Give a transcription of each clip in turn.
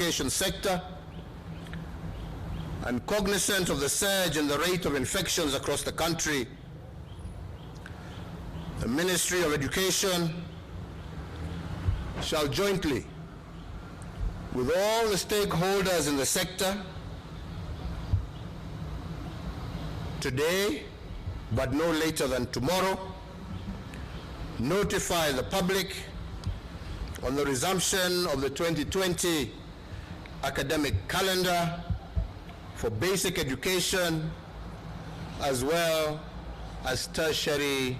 education sector, and cognizant of the surge in the rate of infections across the country, the Ministry of Education shall jointly, with all the stakeholders in the sector, today, but no later than tomorrow, notify the public on the resumption of the 2020 academic calendar for basic education as well as tertiary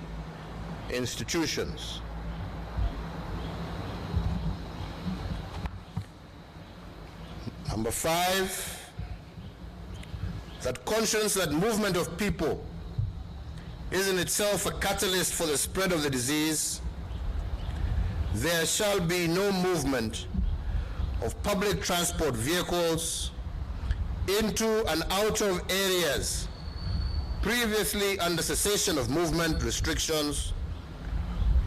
institutions. Number 5, that conscious that movement of people is in itself a catalyst for the spread of the disease, there shall be no movement of public transport vehicles into and out of areas previously under cessation of movement restrictions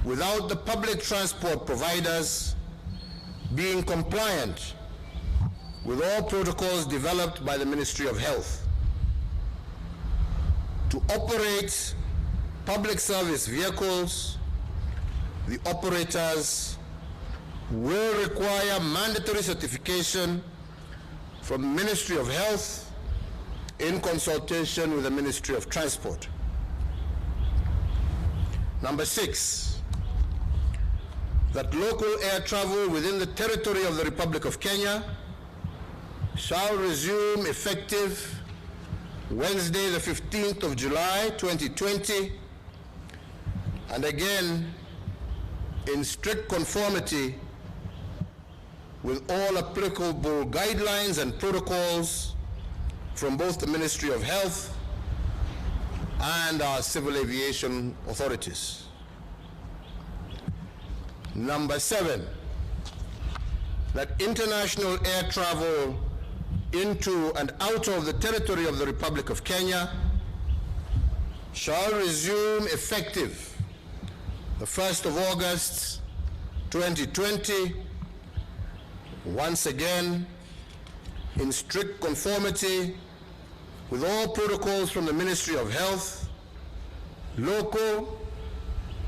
without the public transport providers being compliant with all protocols developed by the Ministry of Health. To operate public service vehicles, the operators will require mandatory certification from the Ministry of Health in consultation with the Ministry of Transport. Number 6, that local air travel within the territory of the Republic of Kenya shall resume effective Wednesday, the 15th of July, 2020, and again in strict conformity with all applicable guidelines and protocols from both the Ministry of Health and our civil aviation authorities. Number 7, that international air travel into and out of the territory of the Republic of Kenya shall resume effective the 1st of August 2020, once again in strict conformity with all protocols from the Ministry of Health, local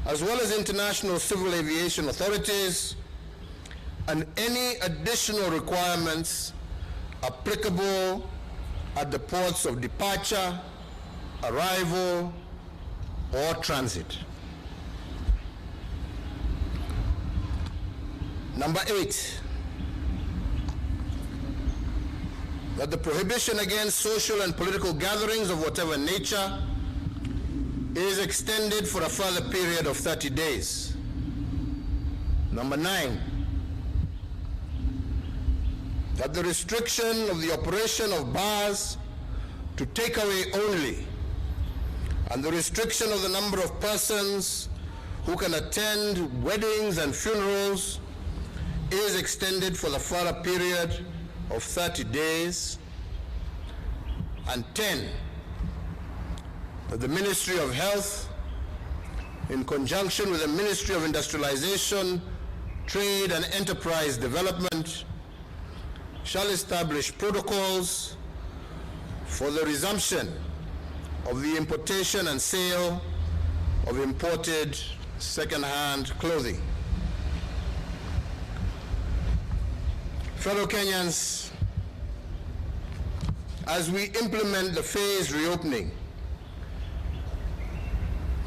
as well as international civil aviation authorities, and any additional requirements applicable at the ports of departure, arrival, or transit. Number 8, that the prohibition against social and political gatherings of whatever nature is extended for a further period of 30 days. Number 9, that the restriction of the operation of bars to takeaway only and the restriction of the number of persons who can attend weddings and funerals is extended for the further period of 30 days. And 10, that the Ministry of Health, in conjunction with the Ministry of Industrialization, Trade and Enterprise Development, shall establish protocols for the resumption of the importation and sale of imported second-hand clothing. Fellow Kenyans, as we implement the phased reopening,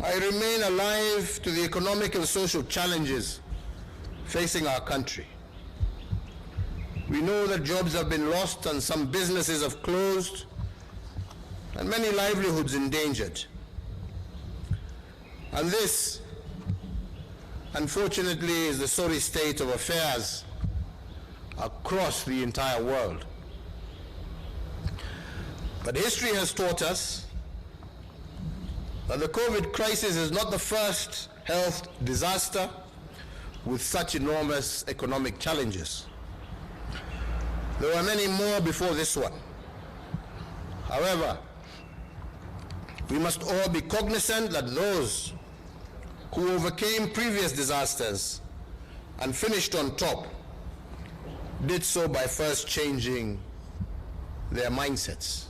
I remain alive to the economic and social challenges facing our country. We know that jobs have been lost and some businesses have closed and many livelihoods endangered. And this, unfortunately, is the sorry state of affairs across the entire world. But history has taught us that the COVID crisis is not the first health disaster with such enormous economic challenges. There were many more before this one. However, we must all be cognizant that those who overcame previous disasters and finished on top did so by first changing their mindsets.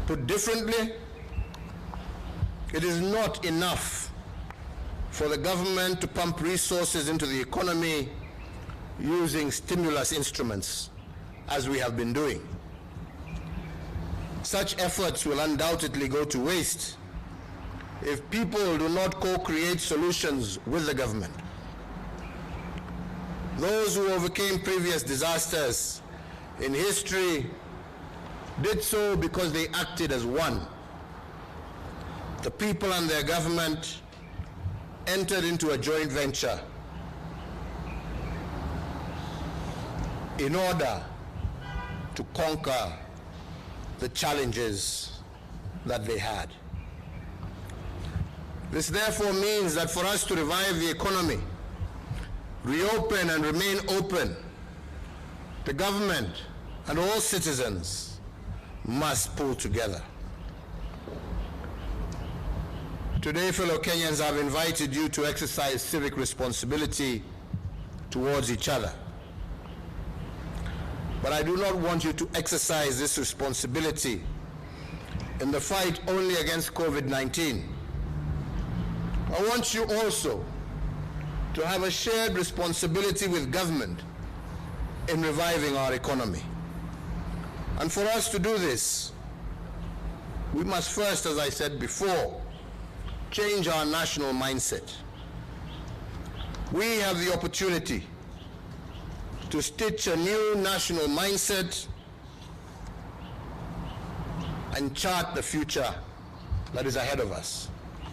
Put differently, it is not enough for the government to pump resources into the economy using stimulus instruments, as we have been doing. Such efforts will undoubtedly go to waste if people do not co-create solutions with the government. Those who overcame previous disasters in history did so because they acted as one. The people and their government entered into a joint venture in order to conquer the challenges that they had. This therefore means that for us to revive the economy, reopen and remain open, the government and all citizens must pull together. Today, fellow Kenyans, I've invited you to exercise civic responsibility towards each other. But I do not want you to exercise this responsibility in the fight only against COVID-19. I want you also to have a shared responsibility with government in reviving our economy. And for us to do this, we must first, as I said before, change our national mindset. We have the opportunity to stitch a new national mindset and chart the future that is ahead of us.